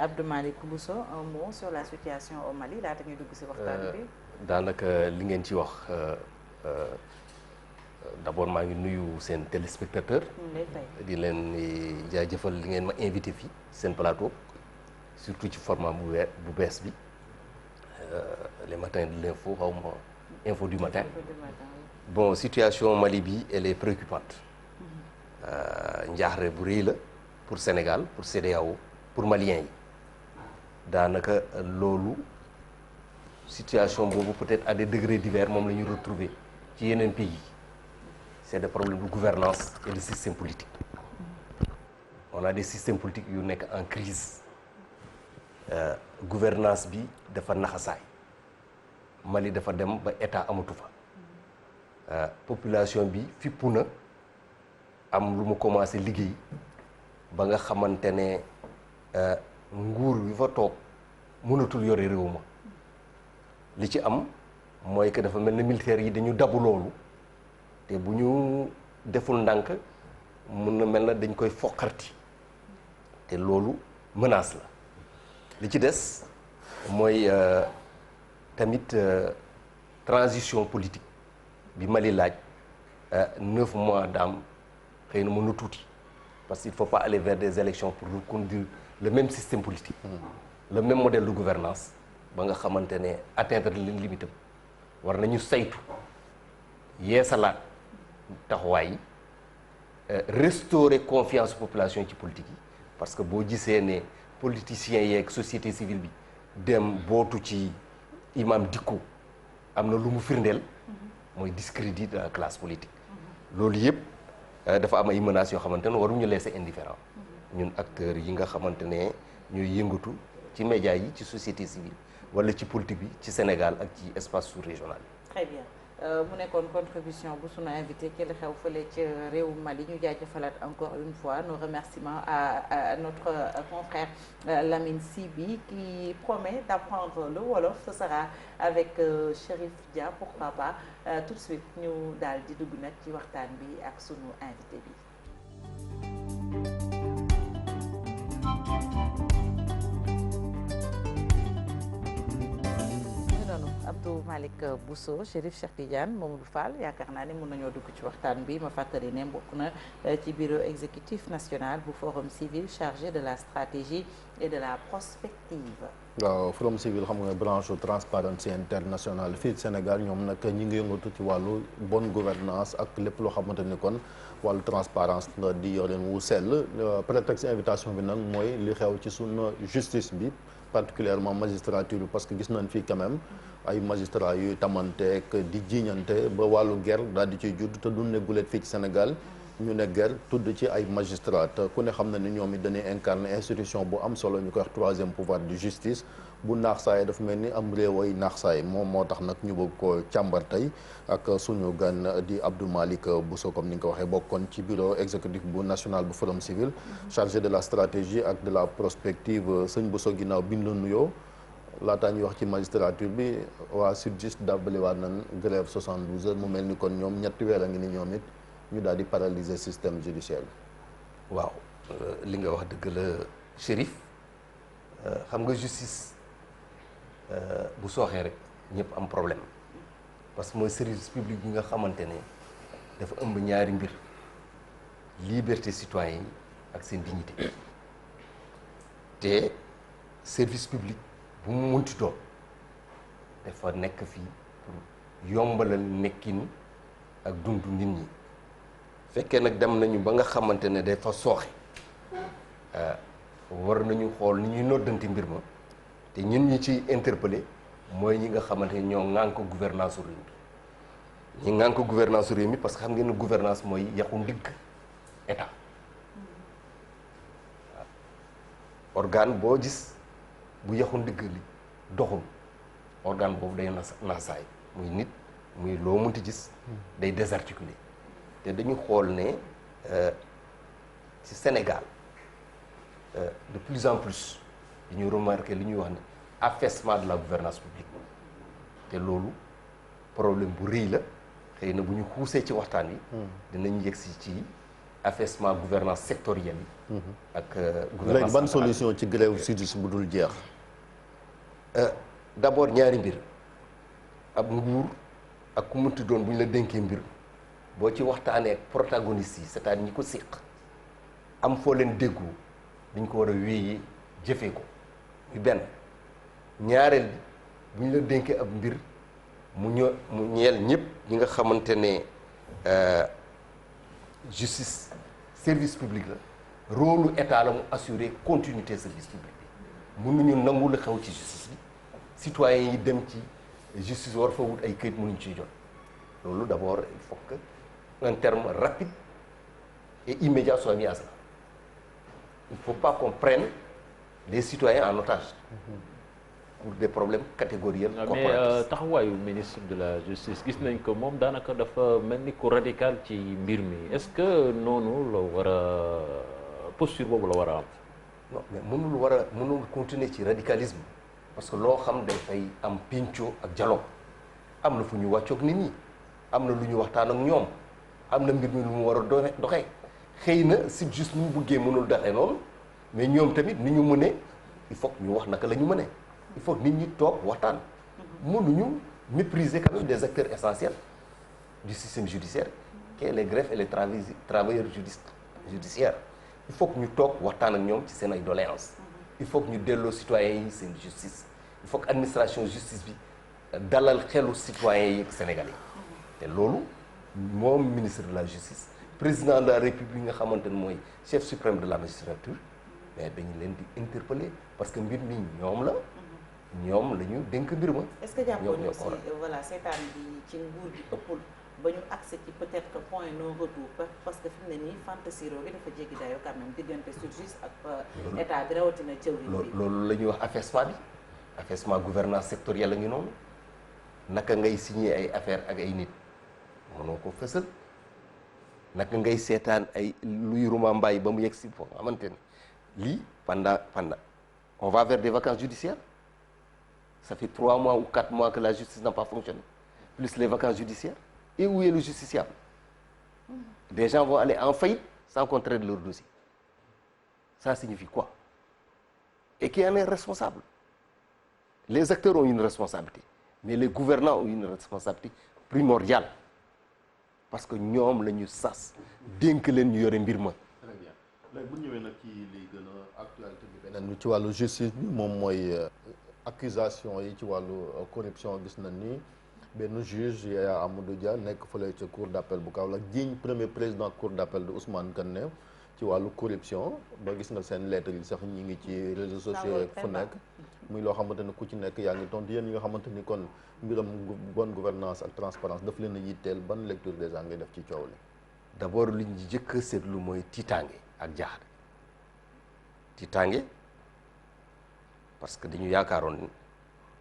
Abdou Malick Bousso, un mot sur la situation au Mali laata ñuy dugg ci waxtaan bi. daanaka li ngeen ci wax d'abord maa ngi nuyu seen téléspectateur di leen jaajëfal li ngeen ma invité fii seen plateau surtout ci format bu bees bi les matins de l'info xaw ma info du matin. Bon, situation Mali bi elle est préoccupante. Njaaxare bu rëy la pour Sénégal pour CEDEAO pour Maliens yi daanaka loolu situation boobu peut-être à des degrés divers moom la ñu retrouver ci yeneen pays. C'est des problèmes de gouvernance et de système politique. On a des systèmes politiques yu nekk en crise gouvernance bi dafa naxasaay Mali dafa dem ba état amatu fa population bi fippu na am lu mu commencé liggéey ba nga xamante ne nguur bi fa toog mënatul yore réew ma li ci am mooy que dafa mel ne militaires yi dañu dabu loolu te bu ñu deful ndànk mun na mel na dañ koy foqarti te loolu menace la li ci des mooy tamit transition politique bi Mali laaj 9 mois daam xëy na mën na tuuti parce qu'il faut pas aller vers des élections pour reconduire le même système politique le même modèle de gouvernance ba nga xamante ne atteindre leen limitam war nañu saytu yeesalaat taxawaay yi restaurer confiance population ci politique yi parce que boo gisee ne politiciens yeeg société civile bi dem bootu ci imam dikko am na lu mu firndeel mooy discrédit de la classe politique loolu yëpp dafa am ay menaces yoo xamante ne waruñu laisser indifférent ñun acteurs yi nga xamante ne ñooy yëngatu ci médias yi ci société civile wala ci politique bi ci Sénégal ak ci espace sous-régional bi. Très bien. mu nekkoon contribution bu sunu invité ki la xew fële ci réewu Mali ñu jaajëfalaat encore une fois nos remerciements à notre confrère Lamine Siby qui promet d'apprendre le wolof. Ce sera avec Chérif Dia pourquoi pas tout de suite ñu daal di dugg nag ci waxtaan bi ak sunu invité bi. Abdou Malick Bousso Chérif Cheikh Tidiane Mamadou Fall yaakaar naa ne mën nañoo dugg ci waxtaan bi ma fàttali ne bokk na ci bureau exécutif national bu forum civil chargé de la stratégie et de la prospective. waaw forum civil xam nga branche transparency internationale fii Sénégal ñoom nag ñi ngi yëngatu ci wàllu bonne gouvernance ak lépp loo xamante ni kon wàllu transparence la di yoreen wu sell prétexte invitation bi nag mooy li xew ci sunu justice bi particulièrement magistrature bi parce que gis nañ fii quand même ay magistrats yuy tamanteek di jiiñante ba wàllu guerre daal di ciy judd te du ne guleet fii ci Sénégal ñu ne guerre tudd ci ay magistrats te ku ne xam na ni ñoom it dañuy incarner institution bu am solo ñu koy wax troisième pouvoir de justice bu naax saay dafa mel ni am réew ay naax saay moom moo tax nag ñu bëgg ko càmbar tey ak suñu gan di Abdou Malick Bousso comme ni nga ko waxee bokkoon ci bureau exécutif bu national bu forum civil chargé de la stratégie ak de la prospective sëñ Bousso ginnaaw bi ñu la nuyoo laataa ñuy wax ci magistrature bi waa SYTJUST dàbbaliwaat nañ grève 72 heures mu mel ni kon ñoom ñetti weer a ngi ni ñoom it ñu daal di paralyser système judiciaire bi. waaw li nga wax dëgg la Chérif xam nga justice bu sooxee rek ñëpp am problème parce que mooy service public bi nga xamante ne dafa ëmb ñaari mbir liberté citoyen yi ak seen dignité te service public bu mu munti doon dafa nekk fii pour yombalal nekkin ak dundu nit ñi fekkee nag dem nañu ba nga xamante ne dafa sooxe war nañu xool ni ñuy noddanti mbir ma te ñun ñi ci interpellé mooy ñi nga xamante ne ñoo ŋànk gouvernance réew mi ñi ŋànk gouvernance réew mi parce que xam ngeen ne gouvernance mooy yàqu ndigg état organe boo gis bu yàqu ndigg li doxul organe boobu day naasaay muy nit muy loo mënti gis day désarticulé te dañu xool ne ci Sénégal de plus en plus dañu remarqué li ñuy wax ne affaissement de la gouvernance publique te loolu problème bu rëy la xëy na bu ñu xuusee ci waxtaan yi dinañ yegsi ci affaissement gouvernance sectorielle yi ak gouvernance léegi ban centrale. solution ci grève SYTJUST bu dul jeex. D'abord ñaari mbir ab nguur ak ku munti doon bu ñu la dénkee mbir boo ci waxtaanee ak protagonistes yi c'est-à-dire ñi ko séq am foo leen déggoo dañ ko war a wéyee jëfee ko muy benn ñaareel bi bu ñu la dénkee ab mbir mu ñeel ñëpp ñi nga xamante ne justice service public la rôle état la mu assurer continuité service public bi mënuñu nangu la xew ci justice bi citoyens yi dem ci justice war fa wut ay këyit mënuñ ciy jot loolu d'abord il faut que un terme rapide et immédiat soit mis à cela. Il ne faut pas qu'on prenne les citoyens en otage pour des problèmes catégoriels. mais taxawaayu ministre de la justice gis nañ ko moom daanaka dafa mel ni ku radical ci mbir mi est-ce que noonu la war a posture boobu la war a am. non mais mënul continuer ci radicalisme parce que loo xam day fay am pinco ak dialogue am na fu ñu wàccoog nit ñi am na lu ñu waxtaan ak ñoom am na mbir mi lu mu war a doxee xëy na SYTJUST nu mu buggee mënul doxee noonu mais ñoom tamit ni ñu mënee il faut que ñu wax naka la ñu mënee il faut que nit ñi toog waxtaan mënuñu mépriser quand même des acteurs essentiels du système judiciaire qui est les greffes et les travailleurs judiciaires il faut que ñu toog waxtaan ak ñoom ci seen ay doléances il faut que ñu delloo citoyens yi seen justice il faut que administration justice bi dalal xelu citoyens yi ak sénégalais yi te loolu moom ministre de la justice président de la république nga xamante ne mooy chef suprême de la magistrature mais dañu leen di interpeller parce que mbir mi ñoom la ñu dénk mbir ma. est-ce que jàppoon ni aussi voilà seetaan bi ci nguur gi ëppul ba ñu accès ci peut-être point non retour parce que fi mu ne nii fantasiro bi dafa jéggi dayoo quand même diggante SYTJUST ak état bi rawatina jëwriñ bi. loolu la ñuy wax affaissement gouvernance sectorielle la ngi noonu naka ngay signer ay affaire ak ay nit mënoo ko fësal naka ngay seetaan ay luy ruma mbaay ba mu yegg si foo xamante ne lii pendant on va vers des vacances judiciaires ça fait 3 mois ou 4 mois que la justice n'a pas fonctionné plus les vacances judiciaires et où est le justiciable des gens vont aller en faillite sans qu'on traite leur dossier ça signifie quoi et qui en est responsable les acteurs ont une responsabilité mais les gouvernants ont une responsabilité primordiale parce que ñoom la ñu sas dénk leen ñu yore mbir ma. très bien léegi bu ñëwee nag ci li gën a actualité bi beneen bi ci wàllu justice bi moom mooy accusation yi ci wàllu corruption gis nañ ni benn juge Yaya Amadou Dia nekk fële ca cour d'appel bu Kaolack jiiñ premier président cour d'appel de Ousmane Kane ci wàllu corruption ba gis nga seen lettre yi sax ñi ngi ci réseaux sociaux yeeg fu nekk muy loo xamante ne ku ci nekk yaa ngi tontu yéen ñi nga xamante ni kon mbiram bonne gouvernance ak transparence daf leen a yitteel ban lecture déjà ngay def ci coow li. d'abord li ñu jëkk a seetlu mooy tiitaange ak jaaxle tiitaange parce que dañu yaakaaroon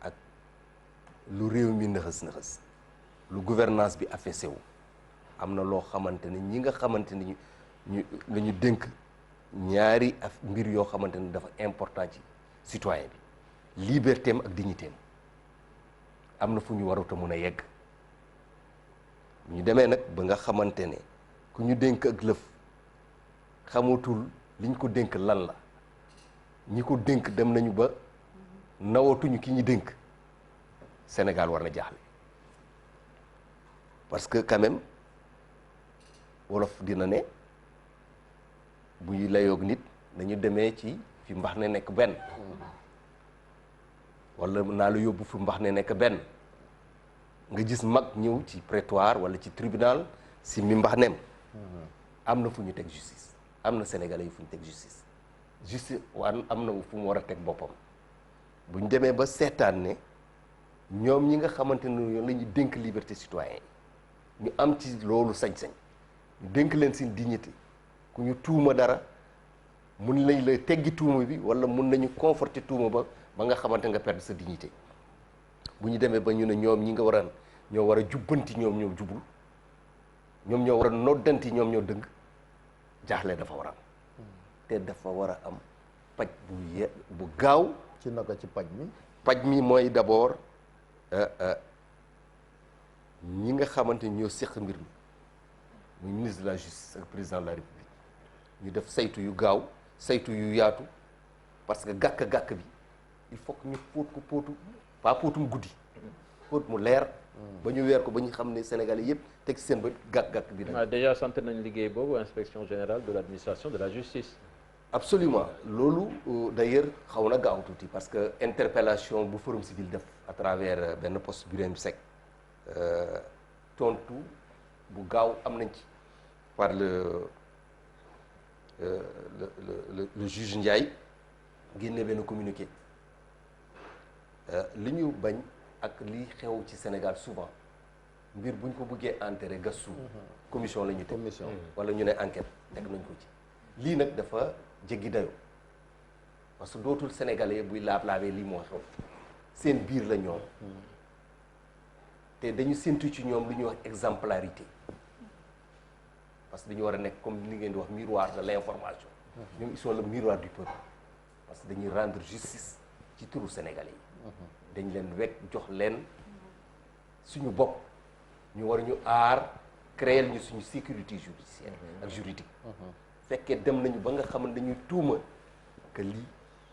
ak lu réew mi nëxës lu gouvernance bi affaissé wu am na loo xamante ne ñi nga xamante ni ñu la ñu dénk ñaari mbir yoo xamante ne dafa important ci citoyen bi liberté am ak dignité am na fu ñu warut a mun a yegg ñu demee nag ba nga xamante ne ku ñu dénk ak lëf xamatul liñ ko dénk lan la ñi ko dénk dem nañu ba nawatuñu ki ñu dénk Sénégal war na jaaxle parce que quand même wolof dina ne buy layoog nit nañu demee ci fi mbax ne nekk benn wala naa la yóbbu fi mbax ne nekk benn nga gis mag ñëw ci prétoire wala ci tribunal si mi mbax nem am na fu ñu teg justice am na sénégalais yi fu ñu teg justice am na fu mu war a teg boppam bu ñu demee ba seetaan ne ñoom ñi nga xamante ne la ñu dénk liberté citoyen yi ñu am ci loolu sañ-sañ ñu dénk leen seen dignité ku ñu tuuma dara mun lañ la teggi tuuma bi wala mun nañu conforter tuuma ba nga xamante nga perdre sa dignité bu ñu demee ba ñu ne ñoom ñi nga war a ñoo war a jubbanti ñoom ñoo jubul ñoom ñoo war a noddanti ñoom ñoo dëng jaaxle dafa war a am te dafa war a am paj bu gaaw ci naka ci paj mi mooy d'abord ñi nga xamante ni ñoo seq mbir mi muy ministre de la justice ak président de la république ñu def saytu yu gaaw saytu yu yaatu parce que gàkk-gàkk bi il faut que ñu póot ko póotum guddi póot mu leer ba ñu weer ko ba ñu xam ne Sénégalais yëpp teg seen ba gàkk-gàkk bi nag déjà sant nañ liggéey boobu inspection générale de l'administration de la justice. absolument loolu d'ailleurs xaw na gaaw tuuti parce que interpellation bu Forum Civil def à travers benn poste Birahim Seck tontu bu gaaw am nañ ci par le juge Ndiaye génne benn communiqué li ñu bañ ak li xew ci Sénégal souvent mbir buñ ko bëggee enterrer gas suul commission la ñu teg wala ñu ne enquête teg nañ ko ci lii nag dafa jéggi dayo parce que dootul sénégalais buy laab-laabee lii moo xew seen biir la ñoom te dañu séntu ci ñoom lu ñuy wax exemplarité parce que dañu war a nekk comme li ngeen di wax miroir de l'information ñoom ils sont le miroir du peuple parce que dañuy rendre justice ci turu sénégalais yi dañ leen wekk jox leen suñu bopp ñu war ñu aar créer ñu suñu sécurité judiciaire ak juridique fekkee dem nañu ba nga xam ne dañuy tuuma que lii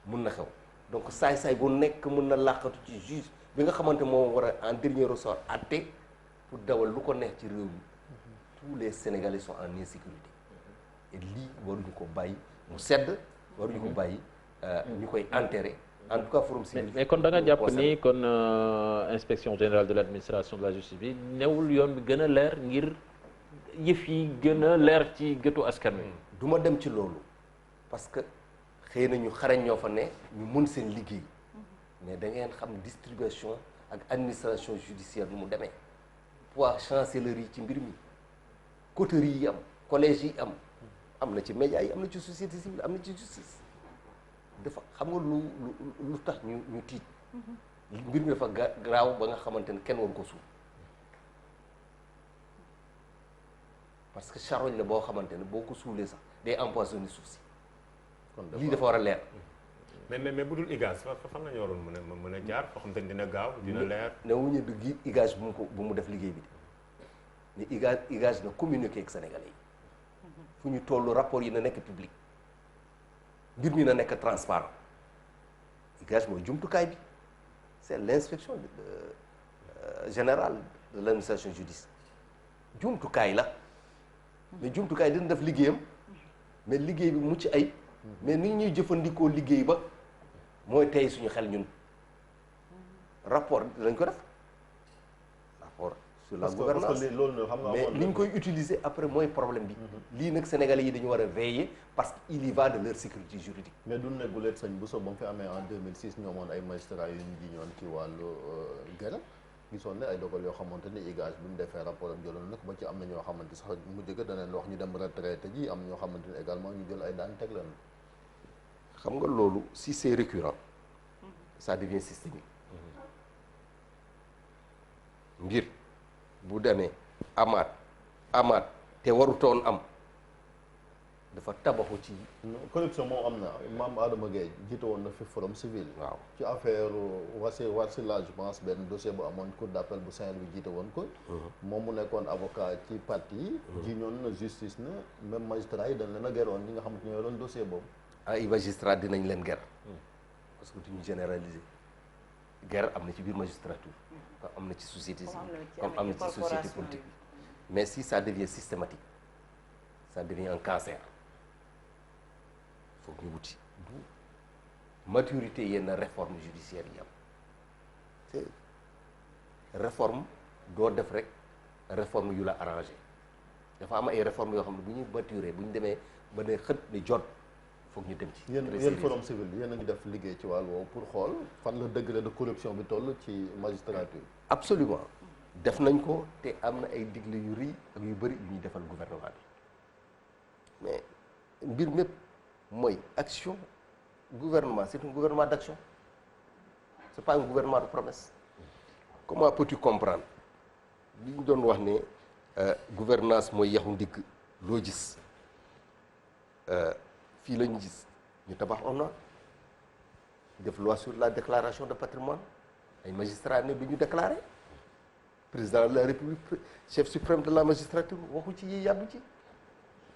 mun na xew donc saay-saay bu nekk mun na làqatu ci juge bi nga xamante moo war a en dernier ressort àtte pour dawal lu ko neex ci réew mi tous les Sénégalais sont en insécurité et lii waruñu ko bàyyi mu sedd waruñu ko bàyyi ñu koy enterrer en tout cas Forum Civil mais kon da nga jàpp ni kon inspection générale de l'administration de la justice bi newul yoon bi gën a leer ngir yëf yi gën a leer ci gëtu askan wi. du ma dem ci loolu parce que xëy na ñu xarañ ñoo fa ne ñu mun seen liggéey mais da ngeen xam distribution ak administration judiciaire nu mu demee poids chancellerie ci mbir mi coterie yi am collège yi am na ci médias yi am na ci société civile am na ci justice dafa xam nga lu tax ñu tiit mbir mi dafa graaw ba nga xamante ne kenn waru ko suul parce que charogne la boo xamante ne boo ko suulee sax day empoisonné suuf si lii dafa war a leer mais bu dul IGAS fan la ñu waroon mën a jaar foo xam te ne dina gaaw dina leer ne wuñu du IGAS bu mu def liggéey bi de ni IGAS na communiquer ak Sénégalais yi fu ñu tollu rapport yi na nekk public mbir mi na nekk transparent IGAS mooy jumtukaay bi c'est l'inspection générale de l'administration judiciaire jumtukaay la mais jumtukaay dina def liggéeyam mais liggéey bi mucc ay mais ni ñuy jëfandikoo liggéey ba mooy tey suñu xel ñun rapport lañ ko def rapport sur la gouvernance mais li ñu koy utiliser après mooy problème bi lii nag Sénégalais yi dañu war a veiller parce que il y va de leur sécurité juridique mais du nekkuleet sëñ Bousso ba mu fi amee en 2006 ñoomoon ay magistrats yu ñu jiñoon ci wàllu gërëm gisoon ne ay dogal yoo xamante ni IGAS bi mu defee rapport am jëloon nag ba ci am na ñoo xamante sax mu jëkk daneen wax ñu dem retraité ji am ñoo xamante ni également ñu jël ay daan teg leen xam nga loolu si c'est récurrent ça devient systémique mbir bu demee amaat te warutoon am dafa tabaxu ci corruption moom am na Mame Adama Gueye jiite woon na fi Forum Civil waaw ci affaire Wasila je pense benn dossier bu amoon cour d'appel bu Saint-Louis jiite woon ko moom mu nekkoon avocat ci parti yi jiñoon na justice na même magistrat yi dañ leen a geroon ñi nga xamante ñoo doon dossier boobu ay magistrat dinañ leen ger parce que duñu généraliser ger am na ci biir magistrature am na ci société civile comme am na ci société politique mais si ça devient systématique ça devient un cancer foog ñu wuti du maturité yenn réforme judiciaire yi am te réforme doo def rek réforme yu la arrangé dafa am ay réforme yoo xam ne bu ñu maturé bu ñu demee ba ne xët ni jot foog ñu dem ci yéen Forum Civil yéen a ngi def liggéey ci wàll woowu pour xool fan la degré de corruption bi toll ci magistrature absolument def nañ ko te am na ay digle yu rëy ak yu bëri yu ñuy defal gouvernement bi mais mbir mépp mooy action gouvernement c'est un gouvernement d'action c'est pas un gouvernement de promesse comment peux-tu comprendre li ñu doon wax ne gouvernance mooy yaxu ndigg loo gis fii la ñu gis ñu tabax on a def loi sur la déclaration de patrimoine ay magistrats ne du ñu déclarer président de la république chef suprême de la magistrature waxu ci yi yàbbu ci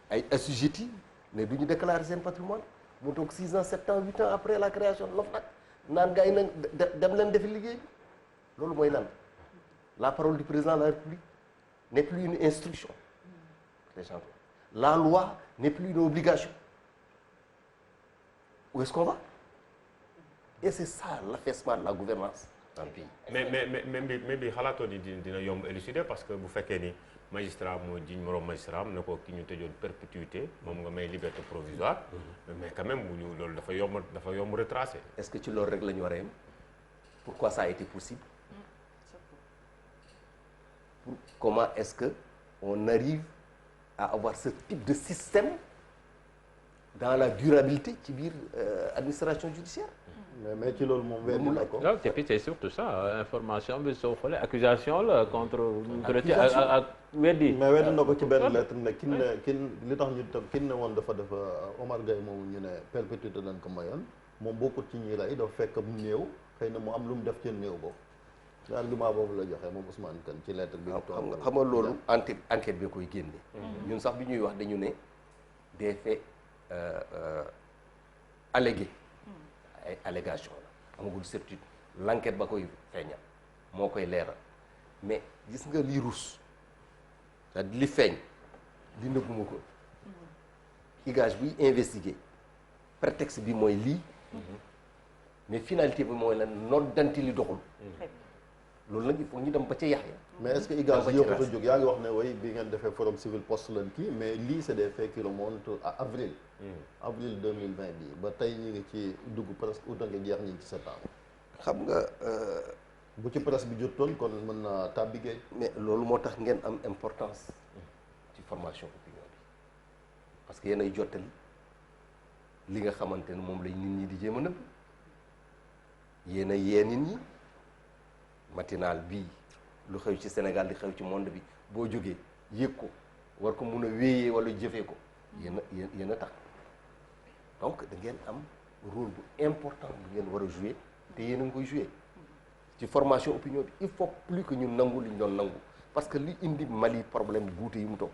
ay assujettis mais du ñu déclarer seen patrimoine mu toog 6 ans 7 ans 8 ans après la création de l'OFNAC naan gars yi nag dem leen defi liggéey bi loolu mooy lan la parole du président de la République n'est plus une instruction les gens la loi n'est plus une obligation où est-ce qu'on va et c'est ça l'affaissement de la gouvernance dans le pays. mais bi xalaatoo ni dina yomb élucider parce que bu fekkee ni magistrat moo jiñ moroom magistrat am na ko ki ñu tëjoon perpétuité moom nga may liberté provisoire mais quand même bu ñu loolu dafa yomb retracer. est-ce que ci loolu rek la ñu war a yem pourquoi ça a été possible comment est-ce que on arrive à avoir ce type de système dans la durabilité ci biir administration judiciaire. mais ci loolu moom weddi na ko. et puis c'est surtout ça information bi soo xoolee accusation la contre. ak weddi. mais weddi na ko ci benn lettre ne li tax ñu kin ne woon dafa Omar Gueye moomu ñu ne perpétuité lañ ko mayoon moom bokkut ci ñi rey dafa fekk mu néew xëy na mu am lu mu def ci néew boobu. argument boobu la joxe moom Ousmane Kane ci lettre bi. xam nga loolu enquête bi koy génne. ñun sax bi ñuy wax dañu ne des faits allégués. ay allégation la amagul certitude l'enquête ba koy feeñal moo koy leeral mais gis nga lii ruus c'est-à-dire li feeñ li nëbbuma ko IGAJ buy investiguer prétexte bi mooy lii mais finalité bi mooy la noddanti li doxul loolu nag il faut ñu dem ba ca yax ya mais est-ce que IGAJ yëpp a jóg yaa ngi wax ne way bi ngeen defee forum civil poste lan kii mais lii c'est des faits qui remontent à avril 2020 bi ba tey ñu ngi ci dugg presque août nga jeex ñu ngi ci septembre xam nga bu ci presse bi jotoon kon mën na tàbbi géej mais loolu moo tax ngeen am importance ci formation opinion bi parce que yéen ay jottali li nga xamante ne moom lañ nit ñi di jéem a nëbb yéen a yee nit ñi matinal bii lu xew ci Sénégal di xew ci monde bi boo jógee yëg ko war ko mun a wéyee wala jëfee ko yéen a tax donc da ngeen am rôle bu important bu ngeen war a jouer te yéen a ngi koy jouer ci formation opinion bi il faut plus que ñu nangu li ñu doon nangu parce que li indi Mali problème guute yi mu toog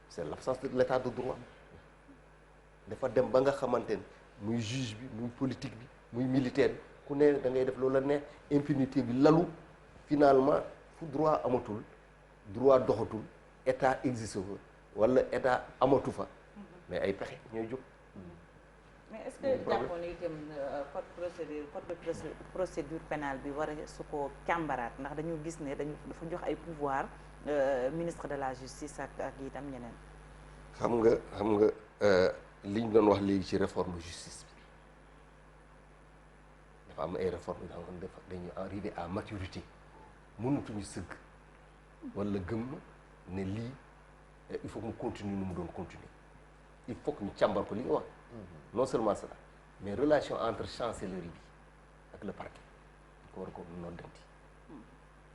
c'est l'absence de l'état de droit dafa dem ba nga xamante ne muy juge bi muy politique bi muy militaire bi ku ne da ngay def loolu la neex impunité bi lalu finalement fu droit amatul droit doxatul état existe fa wala état amatu fa mais ay pexe ñooy jóg. mais est-ce que jàppoon na itam code de procédure pénale bi war a su ko càmbaraat ndax dañu gis ne dafa jox ay pouvoir ministre de la justice ak itam ñeneen. xam nga li ñu doon wax léegi ci réforme justice bi dafa am ay réformes yoo xam ne dañuy arrivé à maturité mënatuñu sëgg wala gëm ne lii il faut que mu continuer nu mu doon continuer il faut que ñu càmbar ko li nga wax non seulement cela mais relation entre chancellerie bi ak le parquet ko war ko noddanti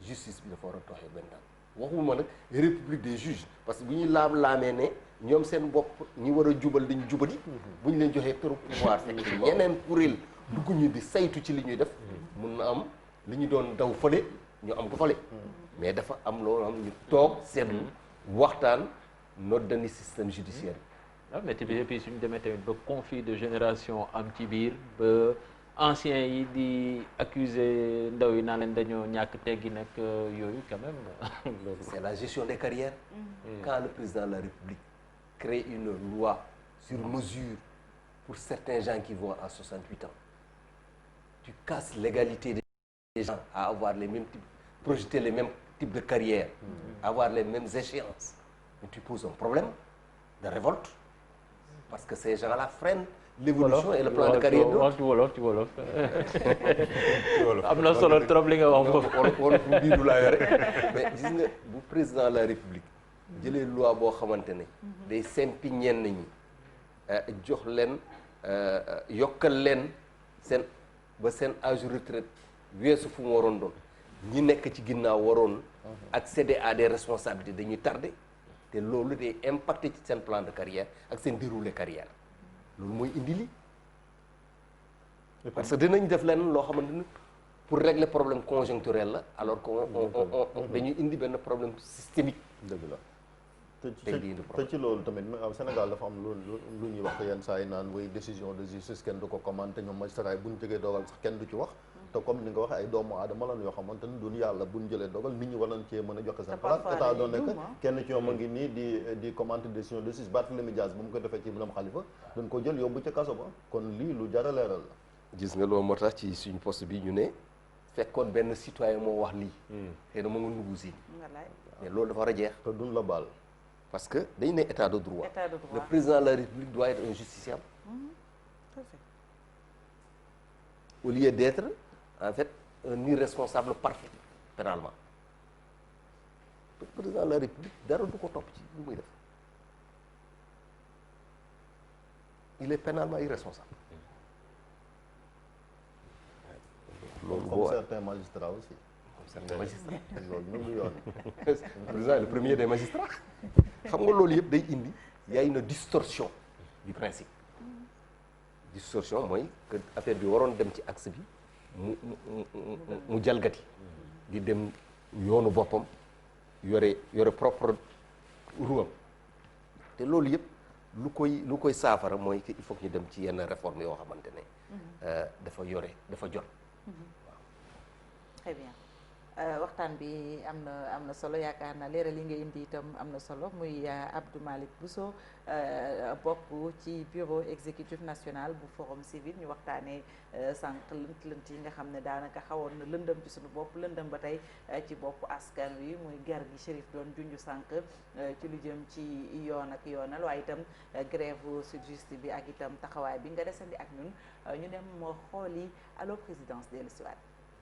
justice bi dafa war a tooxee benn daal waxuma nag république des juges parce que bu ñuy laamee ne ñoom seen bopp ñi war a jubal dañ jubali bu ñu leen joxee trop pouvoir fekk ñeneen kuréel dugg ñu di saytu ci li ñuy def mun na am li ñu doon daw fële ñu am ko fële mais dafa am loolu am ñu toog seetlu waxtaan noddani système judiciaire bi waaw mais puis suñu demee tamit ba conflit de génération am ci biir ba anciens yi di accuser ndaw yi naa leen dañoo ñàkk teggi nag yooyu quand même loolu c'est la gestion des carrières quand le président de la République crée une loi sur mesure pour certains gens qui vont à 68 ans tu casses l'égalité des gens à avoir les mêmes types projeter les mêmes types de carrières avoir les mêmes échéances mais tu poses un problème de révolte parce que ces gens-là freinent l'évolution et le plan de carrière ci wolof am na solo trop li nga wax foofu wolof bu biiru laa yore mais gis nga bu président de la République jëlee loi boo xamante ne day sempi ñenn ñi jox leen yokkal leen seen ba seen âge retraite weesu fu mu waroon doon ñi nekk ci ginnaaw waroon accéder à des responsabilités dañuy tardé te loolu day impacté ci seen plan de carrière ak seen déroulé carrière loolu mooy indi lii parce que dinañ def lenn loo xamante ni pour régler problème conjoncturel la alors que dañuy indi benn problème systémique dëgg la tey di indi te problème. ci loolu tamit Sénégal dafa am lu ñuy wax yenn saa yi naan way décision de justice kenn du ko commenté ñoom magistrat yi bu ñu jëlee dogal sax kenn du ci wax te comme ni nga waxee ay doomu aadama lan yoo xamante ni duñ yàlla bu ñu jëlee dogal nit ñi war nañ cee mën a joxe seen xalaat état doon nekk kenn ci ñoom a ngi nii di commenté décision de justice Barthélémy Dias bu mu ko defee ci Birame Khalifa dañ ko jël yóbbu ca kaso ba kon lii lu jar a leeral la gis nga loolu moo tax ci suñu poste bi ñu ne fekkoon benn citoyen moo wax lii xëy na mu nga nugg si mais loolu dafa war a jeex te duñ la baal parce que dañu ne état de droit État de droit. le président de la République doit être un justiciable Tout à fait. au lieu d'être en fait un irresponsable parfait pénalement le président de la République dara du ko topp ci lu muy def il est pénalement irresponsable loolu comme certains magistrats aussi certains magistrats loolu nag du yoon le président est le premier des magistrats xam nga loolu yëpp day indi y a une distorsion du principe distorsion mooy que affaire bi waroon dem ci axe bi mu jalgati di dem yoonu boppam yore propre ruwam te loolu yëpp lu koy saafara mooy que il faut que ñu dem ci yenn réforme yoo xamante ne dafa jot Très bien. Waxtaan bi am na solo yaakaar naa leeral li nga indi itam am na solo muy Abdou Malick Bousso bokk ci bureau exécutif national bu forum civil ñu waxtaanee sànq lënt yi nga xam ne daanaka xawoon na lëndëm ci suñu bopp lëndëm ba tey ci bopp askan wi muy ger gi Chérif doon junj sànq ci lu jëm ci yoon ak yoonal waaye itam grève SYTJUST bi ak itam taxawaay bi nga desandi ak ñun ñu dem moo xooli allo présidence dellu siwaat